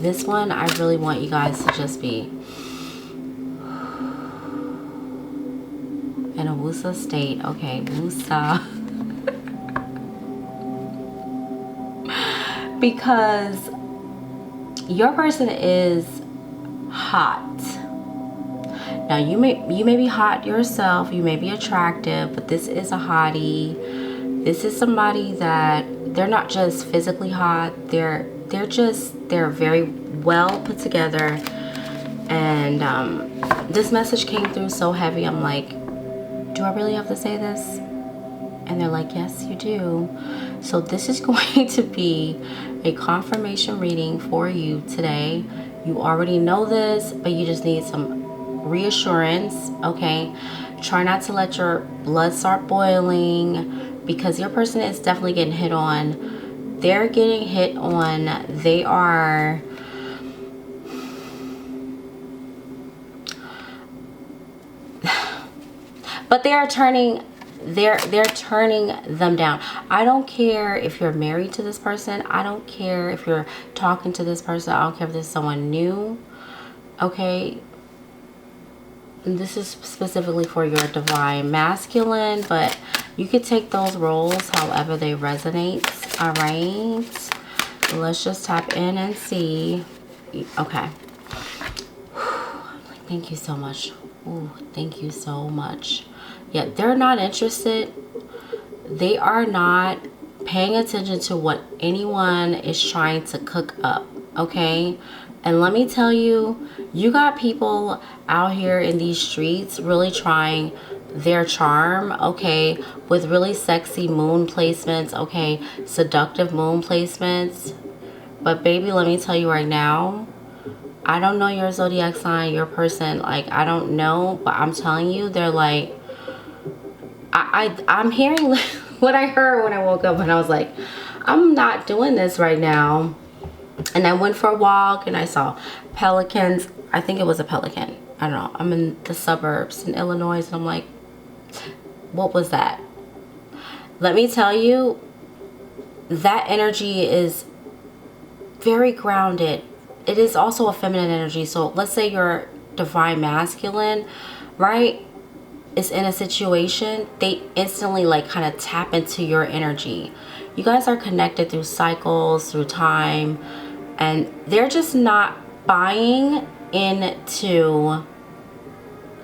This one, I really want you guys to just be in a wusa state. Okay, wusa. Because your person is hot. Now you may be hot yourself, you may be attractive, but this is a hottie. This is somebody that they're not just physically hot, they're very well put together. And this message came through so heavy. I'm like, do I really have to say this? And they're like, yes, you do. So this is going to be a confirmation reading for you today. You already know this, but you just need some reassurance, okay? Try not to let your blood start boiling, because your person is definitely getting hit on. They're getting hit on. They are... but they are turning... they're turning them down. I don't care if you're married to this person. I don't care if you're talking to this person. I don't care if this is someone new, okay? And this is specifically for your divine masculine, but you could take those roles however they resonate. All right, let's just tap in and see. Okay. Thank you so much. Ooh, thank you so much. Yeah, they're not interested. They are not paying attention to what anyone is trying to cook up, okay? And let me tell you, you got people out here in these streets really trying their charm, okay, with really sexy moon placements, okay, seductive moon placements. But baby, let me tell you right now, I don't know your zodiac sign, your person, like, I don't know, but I'm telling you, they're like, I'm hearing what I heard when I woke up, and I was like, I'm not doing this right now. And I went for a walk and I saw pelicans. I think it was a pelican. I don't know. I'm in the suburbs in Illinois, and I'm like, what was that? Let me tell you, that energy is very grounded. It is also a feminine energy. So let's say your divine masculine, right, is in a situation, they instantly like kind of tap into your energy. You guys are connected through cycles, through time, and they're just not buying into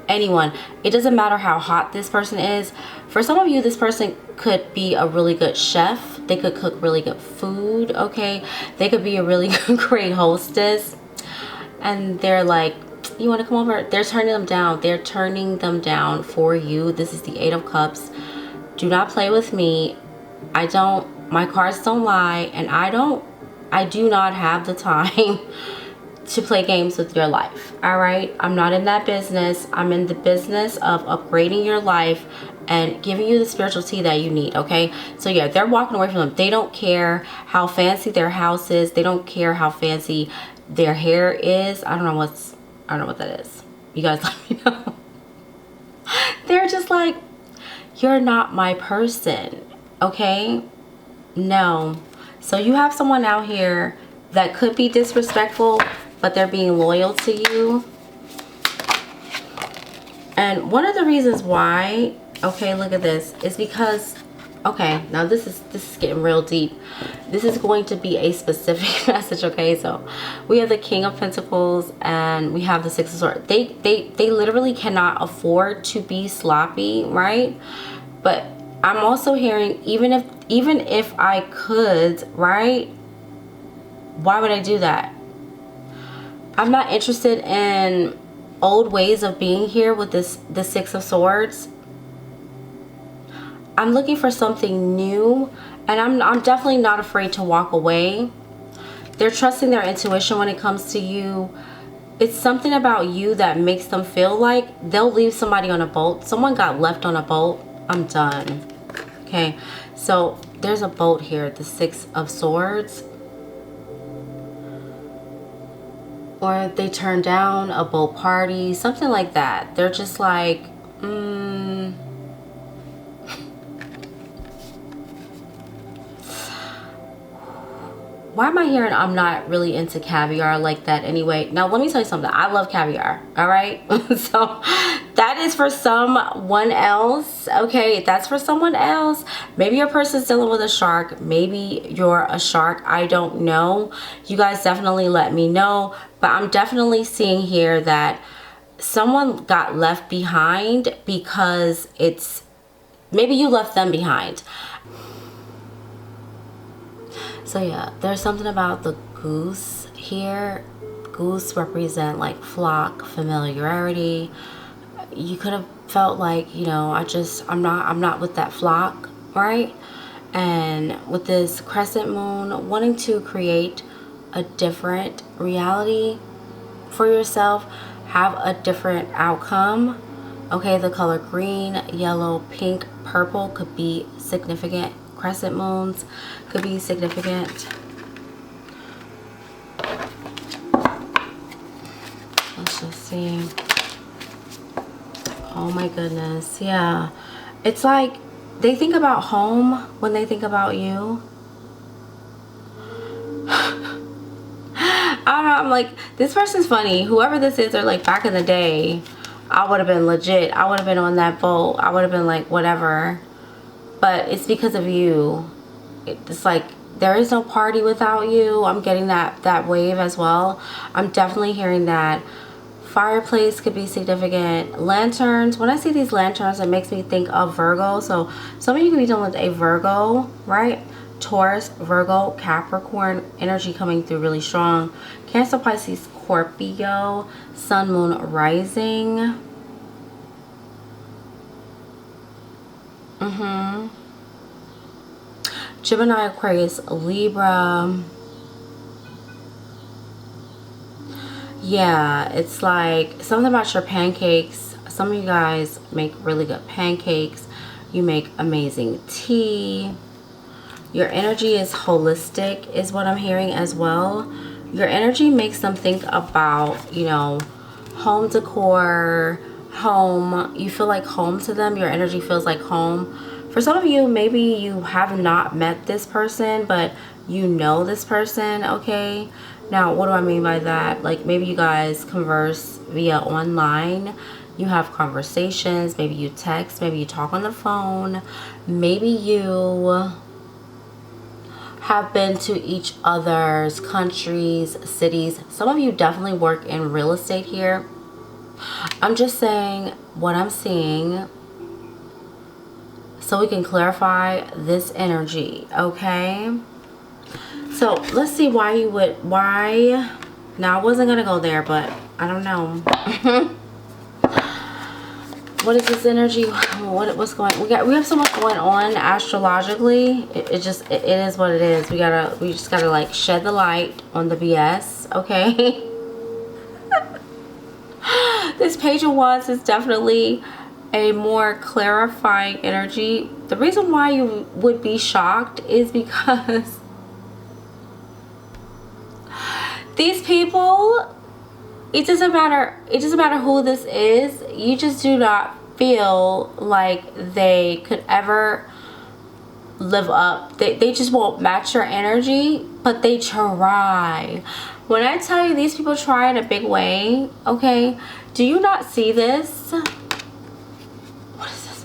anyone. It doesn't matter how hot this person is. For some of you, this person could be a really good chef. They could cook really good food, okay? They could be a really great hostess. And they're like, you want to come over? They're turning them down. They're turning them down for you. This is the 8 of Cups. Do not play with me. My cards don't lie, and I do not have the time to play games with your life. All right, I'm not in that business. I'm in the business of upgrading your life and giving you the spiritual tea that you need. Okay, so yeah, they're walking away from them. They don't care how fancy their house is. They don't care how fancy their hair is. I don't know what that is. You guys let me know. They're just like, you're not my person, okay? No. So you have someone out here that could be disrespectful, but they're being loyal to you. And one of the reasons why, okay, look at this, is because, okay, now this is getting real deep. This is going to be a specific message, okay? So we have the King of Pentacles and we have the Six of Swords. They literally cannot afford to be sloppy, right? But I'm also hearing, even if I could, right? Why would I do that? I'm not interested in old ways of being here with the Six of Swords. I'm looking for something new, and I'm definitely not afraid to walk away. They're trusting their intuition when it comes to you. It's something about you that makes them feel like they'll leave somebody on a boat. Someone got left on a boat. I'm done. Okay, so there's a boat here, the Six of Swords. Or they turn down a boat party, something like that. They're just like, why am I hearing I'm not really into caviar like that anyway? Now, let me tell you something. I love caviar, all right? So that is for someone else, okay? That's for someone else. Maybe your person's dealing with a shark. Maybe you're a shark. I don't know. You guys definitely let me know. But I'm definitely seeing here that someone got left behind because it's, maybe you left them behind. So yeah, there's something about the goose here. Goose represent like flock, familiarity. You could have felt like, you know, I'm not with that flock, right? And with this crescent moon, wanting to create a different reality for yourself, have a different outcome. Okay, the color green, yellow, pink, purple could be significant. Crescent moons could be significant. Let's just see. Oh my goodness, yeah. It's like they think about home when they think about you. I don't know, I'm like, this person's funny. Whoever this is, or like back in the day, I would have been legit. I would have been on that boat. I would have been like, whatever. But it's because of you. It's like there is no party without you. I'm getting that wave as well. I'm definitely hearing that. Fireplace could be significant. Lanterns. When I see these lanterns, it makes me think of Virgo. So some of you could be dealing with a Virgo, right? Taurus, Virgo, Capricorn energy coming through really strong. Cancer, Pisces, Scorpio, Sun, Moon, Rising. Gemini, Aquarius, Libra. Yeah, it's like something about your pancakes. Some of you guys make really good pancakes. You make amazing tea. Your energy is holistic, is what I'm hearing as well. Your energy makes them think about, you know, home decor, home. You feel like home to them. Your energy feels like home. For some of you, maybe you have not met this person, but you know this person, okay? Now, what do I mean by that? Like maybe you guys converse via online. You have conversations. Maybe you text. Maybe you talk on the phone. Maybe you have been to each other's countries, cities. Some of you definitely work in real estate here. I'm just saying what I'm seeing so we can clarify this energy, okay? So let's see why you would, now I wasn't gonna go there, but I don't know. What is this energy? What's going, we have so much going on astrologically. It is what it is. We just gotta like shed the light on the BS, okay? This Page of Wands is definitely a more clarifying energy. The reason why you would be shocked is because these people, it doesn't matter who this is, you just do not feel like they could ever live up. They just won't match your energy, but they try. When I tell you these people try in a big way, okay, do you not see this? What is this?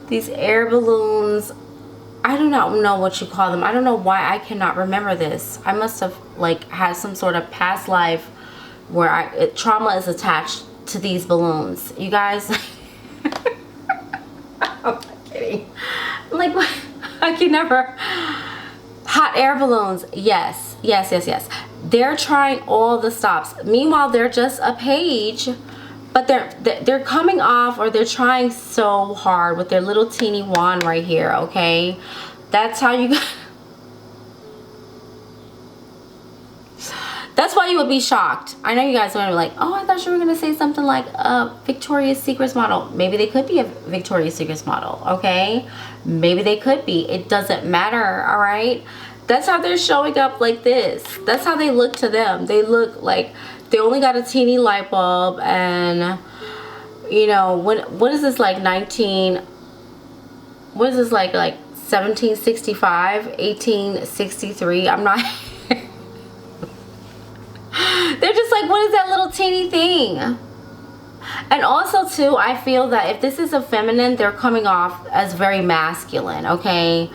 These air balloons. I do not know what you call them. I don't know why I cannot remember this. I must have like had some sort of past life where trauma is attached to these balloons. You guys, I'm not kidding. Like, I can never. Hot air balloons. Yes. They're trying all the stops. Meanwhile, they're just a page, but they're coming off, or they're trying so hard with their little teeny wand right here, okay? That's how you that's why you would be shocked. I know you guys are gonna be like, oh, I thought you were gonna say something like a Victoria's Secrets model. Maybe they could be a Victoria's Secrets model, okay? Maybe they could be. It doesn't matter, all right? That's how they're showing up like this. That's how they look to them. They look like they only got a teeny light bulb, and what is this, like 19, what is this, like 1765, 1863. I'm not. They're just like, what is that little teeny thing? And also too, I feel that if this is a feminine, they're coming off as very masculine, okay?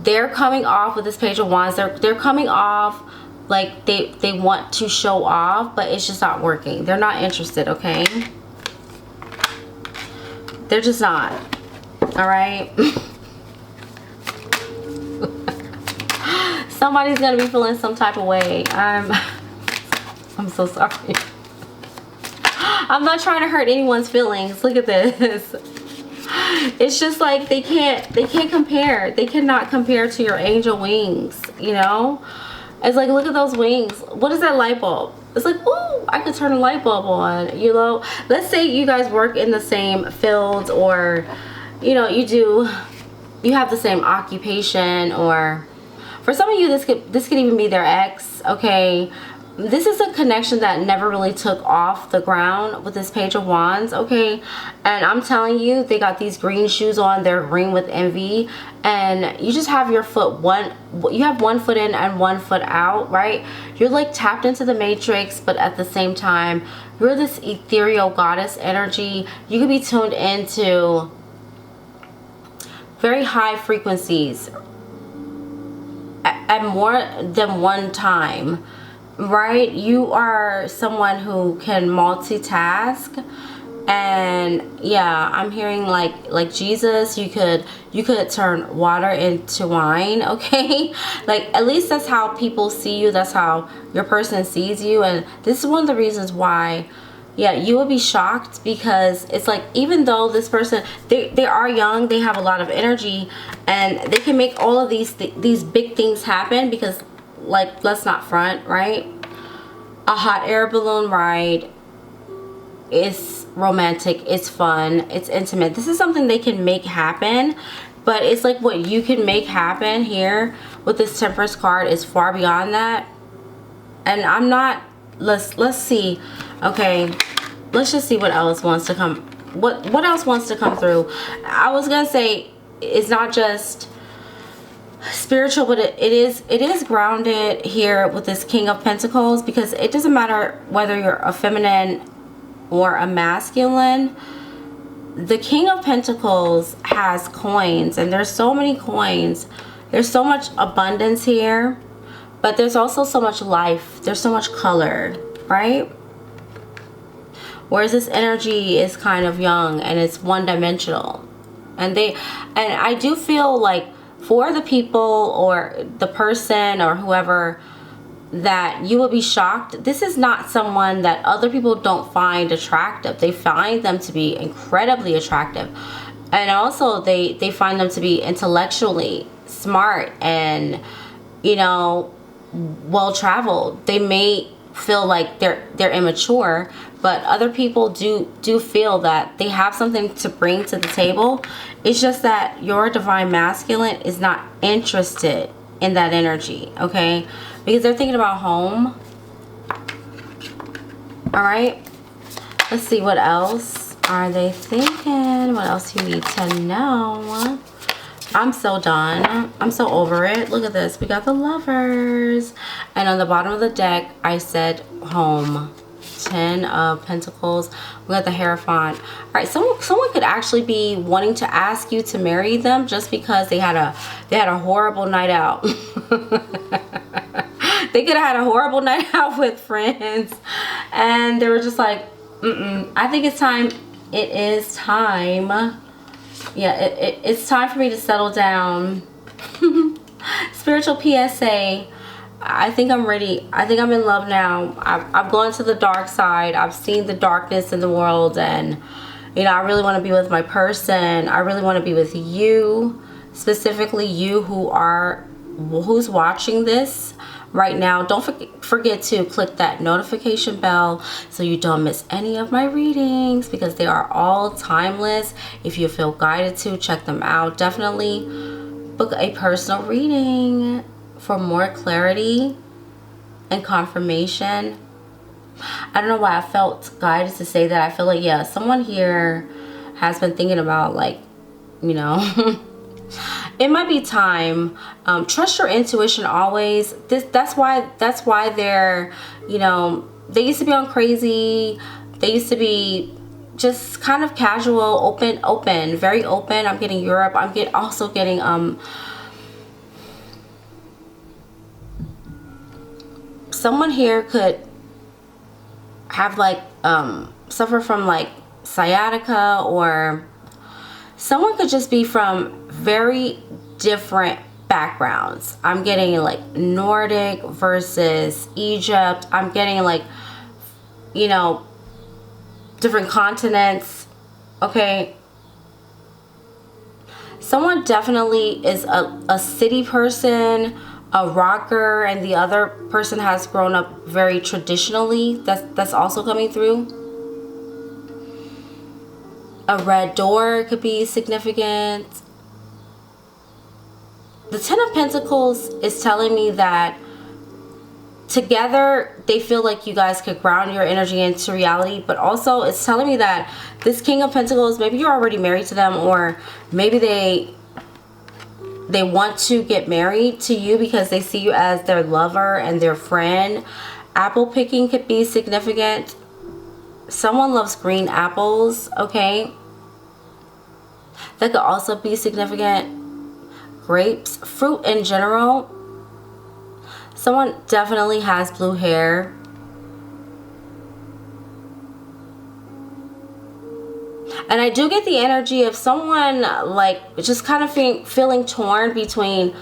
They're coming off with this Page of Wands. They're coming off like they want to show off, but it's just not working. They're not interested, okay? They're just not. All right? Somebody's gonna be feeling some type of way. I'm so sorry. I'm not trying to hurt anyone's feelings. Look at this. It's just like they can't compare. They cannot compare to your angel wings, you know? It's like, look at those wings. What is that light bulb? It's like, ooh, I could turn a light bulb on, you know? Let's say you guys work in the same field, or, you know, you have the same occupation, or for some of you, this could even be their ex, okay? This is a connection that never really took off the ground with this Page of Wands, okay? And I'm telling you, they got these green shoes on. They're green with envy. And you just have your you have one foot in and one foot out, right? You're like tapped into the matrix, but at the same time, you're this ethereal goddess energy. You could be tuned into very high frequencies at more than one time. Right? You are someone who can multitask. And yeah, I'm hearing like Jesus, you could turn water into wine, okay? Like, at least that's how people see you. That's how your person sees you. And this is one of the reasons why, yeah, you will be shocked, because it's like, even though this person, they are young, they have a lot of energy, and they can make all of these big things happen, because, like, let's not front, right? A hot air balloon ride is romantic, it's fun, it's intimate. This is something they can make happen, but it's like what you can make happen here with this Temperance card is far beyond that. And I'm not, let's see, okay, let's just see what else wants to come, what else wants to come through. I was gonna say, it's not just spiritual, but it is grounded here with this King of Pentacles, because it doesn't matter whether you're a feminine or a masculine. The King of Pentacles has coins, and there's so many coins, there's so much abundance here, but there's also so much life, there's so much color, right? Whereas this energy is kind of young and it's one-dimensional, and I do feel like, for the people or the person or whoever, that you will be shocked. This is not someone that other people don't find attractive. They find them to be incredibly attractive. And also they find them to be intellectually smart and, you know, well-traveled. They may feel like they're immature, but other people do feel that they have something to bring to the table. It's just that your divine masculine is not interested in that energy, okay? Because they're thinking about home. All right, let's see, what else are they thinking? What else you need to know? I'm so done. I'm so over it. Look at this. We got the Lovers. And on the bottom of the deck, I said home. 10 of Pentacles. We got the Hierophant. All right, someone could actually be wanting to ask you to marry them just because they had a horrible night out. They could have had a horrible night out with friends, and they were just like, I think it's time. It is time. Yeah, it's time for me to settle down. Spiritual PSA. I think I'm ready. I think I'm in love now. I've gone to the dark side. I've seen the darkness in the world, and you know, I really want to be with my person. I really want to be with you, specifically you who's watching this right now. Don't forget to click that notification bell so you don't miss any of my readings, because they are all timeless. If you feel guided to, check them out. Definitely book a personal reading for more clarity and confirmation. I don't know why I felt guided to say that. I feel like, yeah, someone here has been thinking about, like, you know, it might be time. Trust your intuition always. That's why they're, you know, they used to be on crazy. They used to be just kind of casual, open, very open. I'm getting Europe. I'm also getting someone here could have like suffer from like sciatica, or someone could just be from very different backgrounds. I'm getting like Nordic versus Egypt. I'm getting like, you know, different continents. Okay, someone definitely is a city person, a rocker, and the other person has grown up very traditionally. That's also coming through. A red door could be significant. The Ten of Pentacles is telling me that together they feel like you guys could ground your energy into reality, but also it's telling me that this King of Pentacles, maybe you're already married to them, or maybe they want to get married to you because they see you as their lover and their friend. Apple picking could be significant. Someone loves green apples, okay? That could also be significant. Grapes, fruit in general. Someone definitely has blue hair. And I do get the energy of someone like just kind of feeling torn between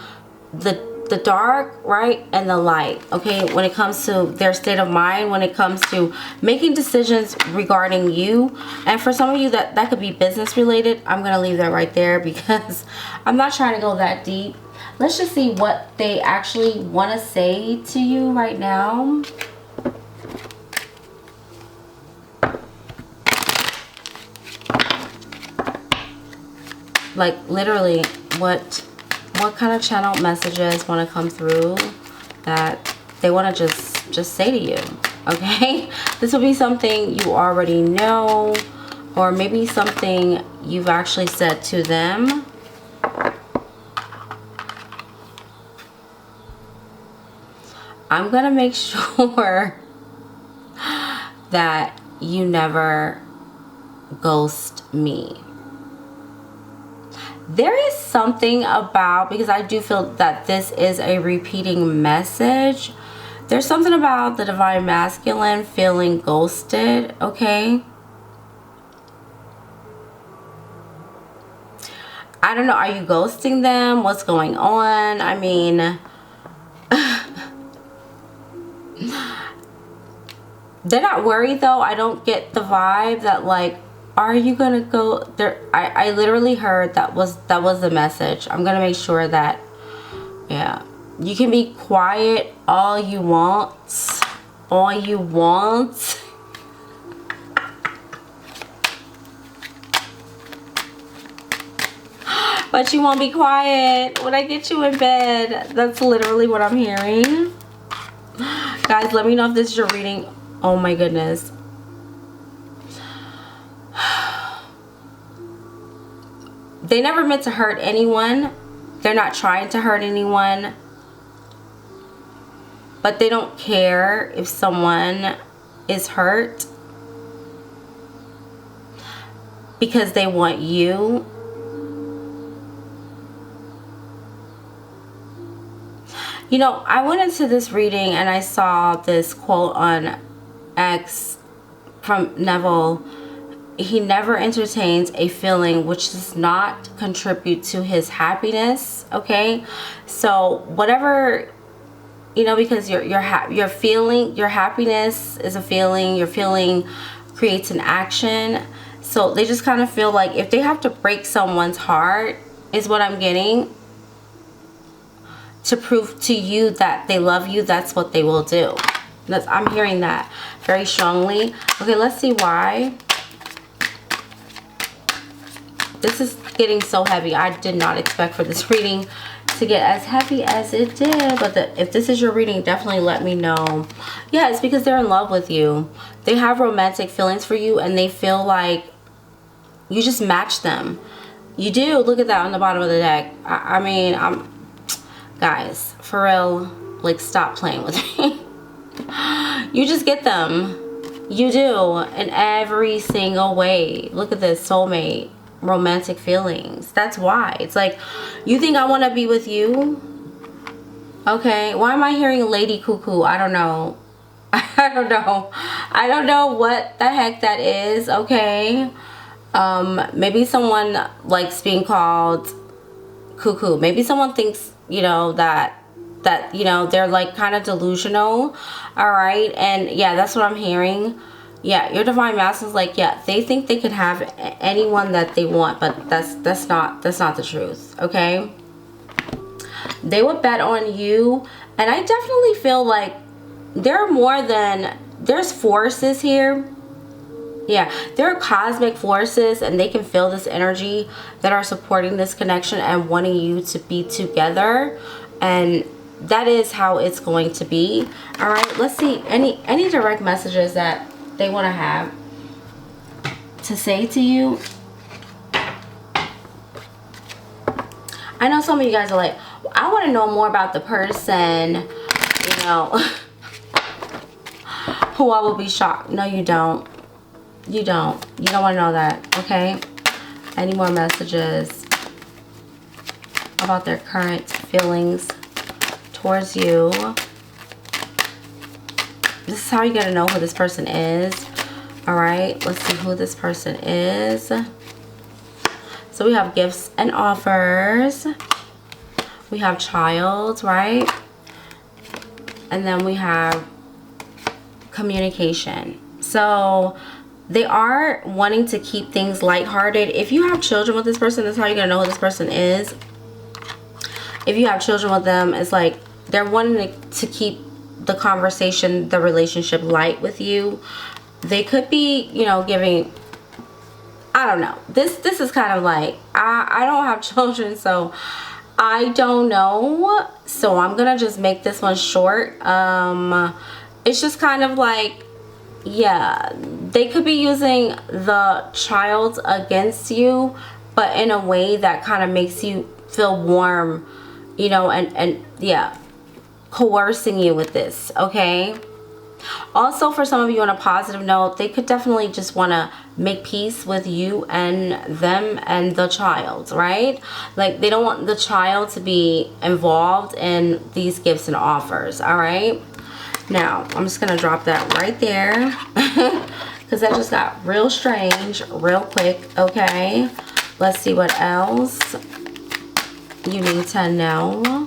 the dark, right, and the light, okay, when it comes to their state of mind, when it comes to making decisions regarding you. And for some of you that could be business related. I'm gonna leave that right there because I'm not trying to go that deep. Let's just see what they actually want to say to you right now. Like literally, what kind of channel messages want to come through that they want to just say to you, okay? This will be something you already know, or maybe something you've actually said to them. I'm gonna make sure that you never ghost me. There is something about, because I do feel that this is a repeating message. There's something about the divine masculine feeling ghosted, okay? I don't know, are you ghosting them? What's going on? I mean, they're not worried though. I don't get the vibe that like, are you gonna go there? I literally heard that was the message. I'm gonna make sure that, yeah, you can be quiet all you want, but you won't be quiet when I get you in bed. That's literally what I'm hearing. Guys, let me know if this is your reading. Oh my goodness. They never meant to hurt anyone. They're not trying to hurt anyone. But they don't care if someone is hurt because they want you. You know, I went into this reading and I saw this quote on X from Neville. He never entertains a feeling which does not contribute to his happiness, okay? So whatever, you know, because your feeling, your happiness is a feeling, your feeling creates an action. So they just kind of feel like if they have to break someone's heart, is what I'm getting, to prove to you that they love you, that's what they will do. I'm hearing that very strongly. Okay, let's see why. This is getting so heavy. I did not expect for this reading to get as heavy as it did. But if this is your reading, definitely let me know. Yeah, it's because they're in love with you. They have romantic feelings for you and they feel like you just match them. You do. Look at that on the bottom of the deck. I mean, guys, for real, like, stop playing with me. You just get them. You do, in every single way. Look at this, soulmate, romantic feelings. That's why. It's like, you think I want to be with you? Okay, why am I hearing lady cuckoo? I don't know. I don't know. I don't know what the heck that is, okay? Maybe someone likes being called cuckoo. Maybe someone thinks, you know, that you know, they're like kind of delusional. All right, and yeah, that's what I'm hearing. Yeah, your divine masculine's like, yeah, they think they could have anyone that they want, but that's not the truth. Okay, they would bet on you, and I definitely feel like there's forces here. Yeah, there are cosmic forces, and they can feel this energy that are supporting this connection and wanting you to be together, and that is how it's going to be. All right, let's see any direct messages that they want to have to say to you. I know some of you guys are like, I want to know more about the person, you know, who I will be shocked. No, you don't. You don't want to know that. Okay, any more messages about their current feelings towards you? This is how you gotta know who this person is. All right, let's see who this person is. So we have gifts and offers. We have child, right? And then we have communication. So they are wanting to keep things lighthearted. If you have children with this person, that's how you're gonna know who this person is. If you have children with them, it's like they're wanting to keep the conversation, the relationship light with you. They could be, you know, giving, I don't know. This is kind of like, I don't have children, so I don't know. So I'm gonna just make this one short. It's just kind of like, yeah, they could be using the child against you, but in a way that kind of makes you feel warm, you know, and yeah, coercing you with this. Okay, also for some of you, on a positive note, they could definitely just want to make peace with you and them and the child, right? Like, they don't want the child to be involved in these gifts and offers. All right, now I'm just gonna drop that right there because that just got real strange real quick. Okay, let's see what else you need to know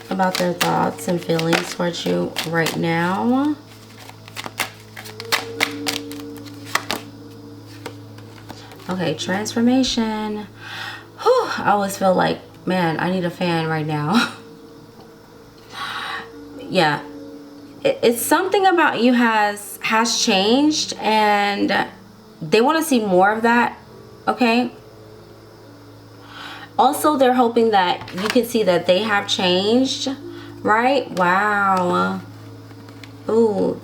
about their thoughts and feelings towards you right now. Okay, transformation. Whew, I always feel like, man, I need a fan right now. Yeah, it's something about you has changed, and they want to see more of that. Okay, also they're hoping that you can see that they have changed, right? Wow. Ooh.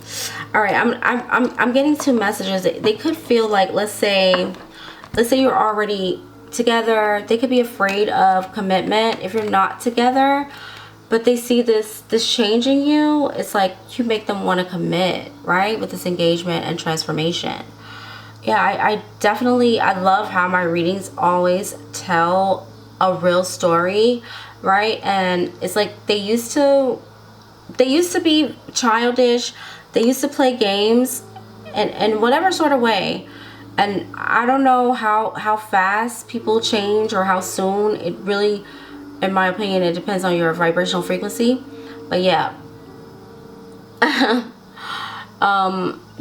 All right, I'm getting two messages. They could feel like, let's say you're already together. They could be afraid of commitment if you're not together, but they see this change in you. It's like you make them want to commit, right, with this engagement and transformation. Yeah, I definitely, I love how my readings always tell a real story, right? And it's like they used to be childish. They used to play games in whatever sort of way. And I don't know how fast people change or how soon. It really, in my opinion, it depends on your vibrational frequency. But yeah.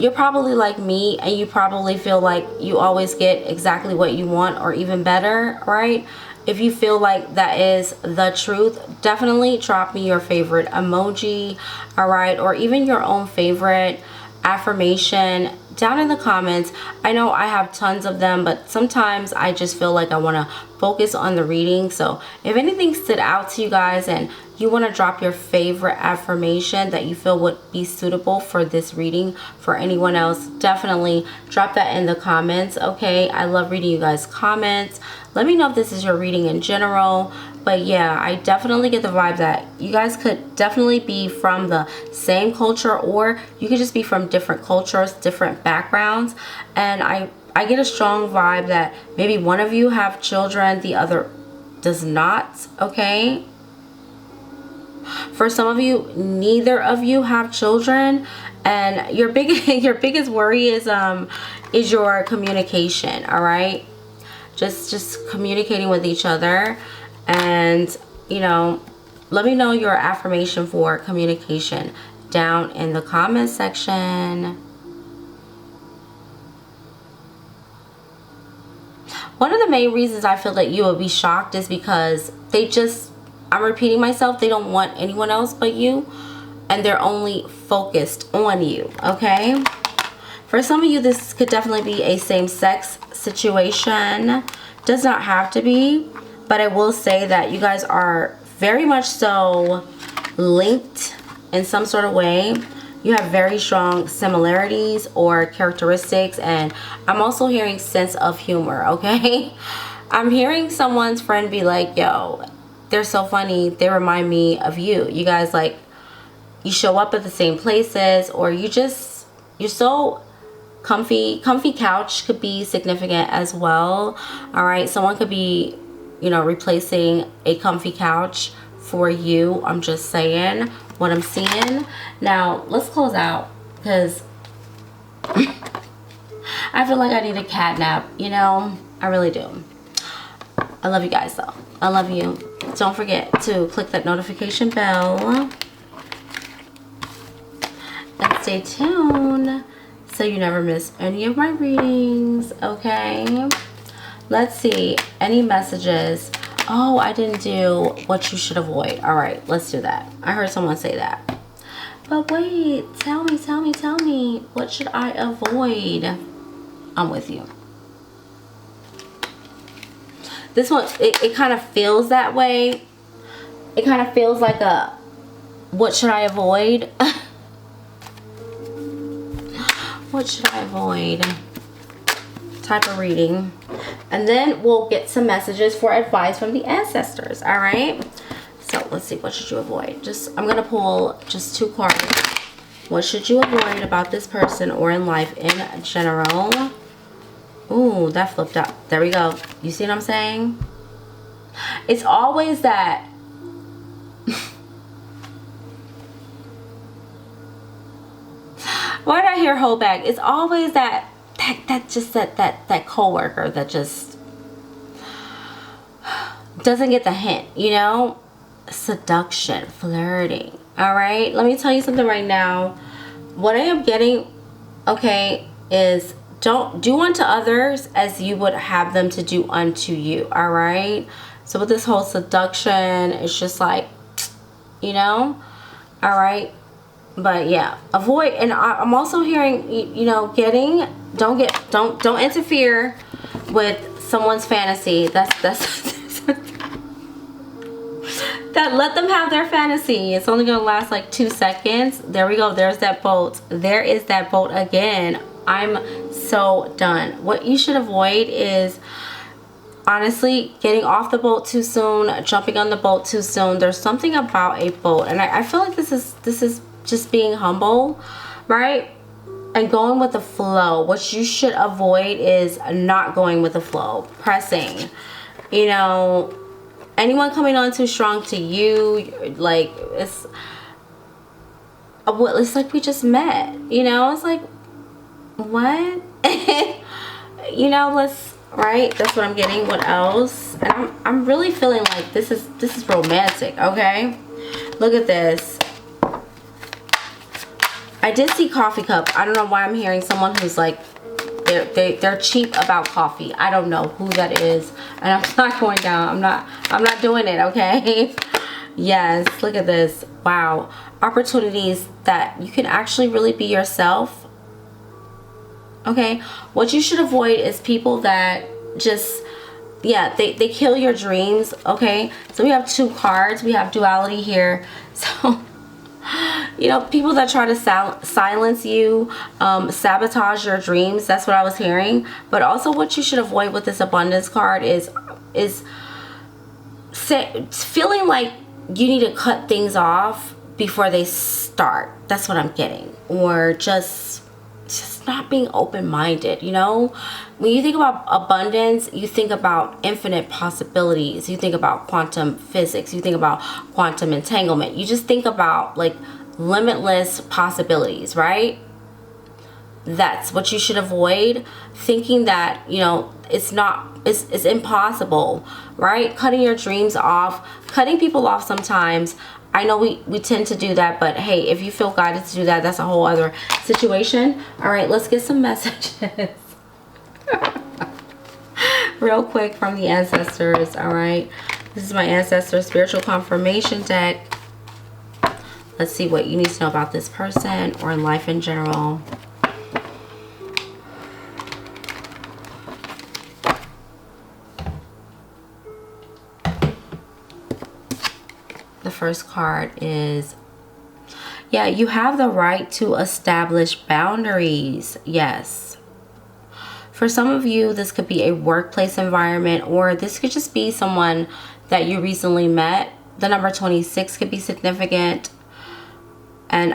You're probably like me, and you probably feel like you always get exactly what you want or even better, right? If you feel like that is the truth, definitely drop me your favorite emoji, all right? Or even your own favorite affirmation down in the comments. I know I have tons of them, but sometimes I just feel like I want to focus on the reading. So if anything stood out to you guys and you want to drop your favorite affirmation that you feel would be suitable for this reading for anyone else, definitely drop that in the comments. Okay, I love reading you guys' comments. Let me know if this is your reading in general. But yeah, I definitely get the vibe that you guys could definitely be from the same culture, or you could just be from different cultures, different backgrounds. And I get a strong vibe that maybe one of you have children, the other does not. Okay, for some of you, neither of you have children, and your biggest worry is your communication. All right, just communicating with each other. And you know, let me know your affirmation for communication down in the comment section. One of the main reasons I feel that you will be shocked is because they just, I'm repeating myself, they don't want anyone else but you, and they're only focused on you. Okay, for some of you, this could definitely be a same-sex situation. Does not have to be, but I will say that you guys are very much so linked in some sort of way. You have very strong similarities or characteristics, and I'm also hearing sense of humor. Okay, I'm hearing someone's friend be like, yo, they're so funny, they remind me of you. You guys, like, you show up at the same places, or you're so comfy. Comfy couch could be significant as well. All right, someone could be, you know, replacing a comfy couch for you. I'm just saying what I'm seeing. Now let's close out, because I feel like I need a cat nap, you know. I really do. I love you guys though. I love you. Don't forget to click that notification bell and stay tuned so you never miss any of my readings. Okay, let's see, any messages. Oh, I didn't do what you should avoid. All right, let's do that. I heard someone say that. But wait, tell me, what should I avoid? I'm with you. This one, it kind of feels that way. It kind of feels like a, what should I avoid? What should I avoid type of reading. And then we'll get some messages for advice from the ancestors. All right, so let's see, what should you avoid? I'm gonna pull just 2 cards. What should you avoid about this person or in life in general? Ooh, that flipped up. There we go. You see what I'm saying? It's always that why did I hear hold back? It's always that coworker that just doesn't get the hint, you know? Seduction, flirting. All right, let me tell you something right now. What I am getting, okay, is don't do unto others as you would have them to do unto you. All right, so with this whole seduction, it's just like, you know, all right. But yeah, avoid. And I'm also hearing, you know, don't interfere with someone's fantasy. That's that, let them have their fantasy. It's only gonna last like 2 seconds. There we go. There's that boat. There is that boat again. I'm so done. What you should avoid is honestly getting off the boat too soon, jumping on the boat too soon. There's something about a boat, and I feel like this is just being humble, right? And going with the flow. What you should avoid is not going with the flow, pressing, you know. Anyone coming on too strong to you, like, it's like we just met, you know. It's like, what? You know, right, that's what I'm getting. What else? And I'm really feeling like this is romantic. Okay, look at this. I did see coffee cup. I don't know why I'm hearing someone who's like, they're cheap about coffee. I don't know who that is, and I'm not going down. I'm not doing it. Okay. Yes, look at this. Wow, opportunities that you can actually really be yourself. Okay, what you should avoid is people that just yeah, they kill your dreams. Okay, so we have 2 cards. We have duality here. So you know, people that try to silence you, sabotage your dreams. That's what I was hearing. But also what you should avoid with this abundance card is feeling like you need to cut things off before they start. That's what I'm getting. Or just not being open-minded, you know? When you think about abundance, you think about infinite possibilities. You think about quantum physics. You think about quantum entanglement. You just think about like limitless possibilities, right? That's what you should avoid. Thinking that, you know, it's impossible, right? Cutting your dreams off, cutting people off sometimes. I know we tend to do that, but hey, if you feel guided to do that, that's a whole other situation. All right, let's get some messages real quick from the ancestors. All right, this is my ancestor spiritual confirmation deck. Let's see what you need to know about this person or in life in general. The first card is, yeah, you have the right to establish boundaries. Yes. For some of you, this could be a workplace environment, or this could just be someone that you recently met. The number 26 could be significant. And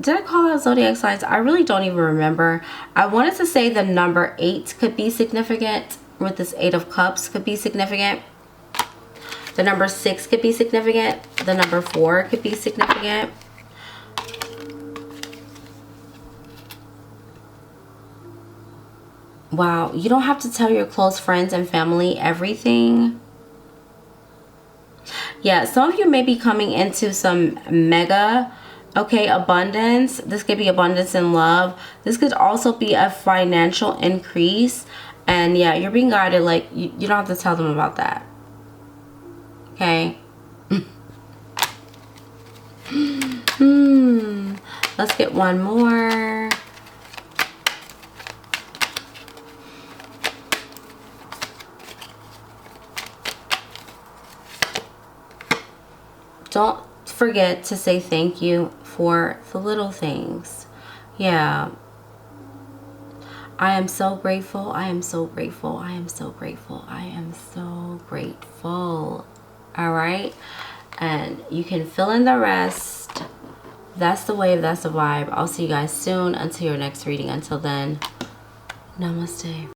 did I call out zodiac signs? I really don't even remember. I wanted to say the number 8 could be significant. With this 8 of Cups could be significant. The number 6 could be significant. The number 4 could be significant. Wow, you don't have to tell your close friends and family everything. Yeah, some of you may be coming into some mega, okay, abundance. This could be abundance in love. This could also be a financial increase. And yeah, you're being guided. Like, you don't have to tell them about that. Okay. Let's get one more. Don't forget to say thank you for the little things. Yeah. I am so grateful. I am so grateful. I am so grateful. I am so grateful. All right, and you can fill in the rest. That's the wave, that's the vibe. I'll see you guys soon until your next reading. Until then, namaste.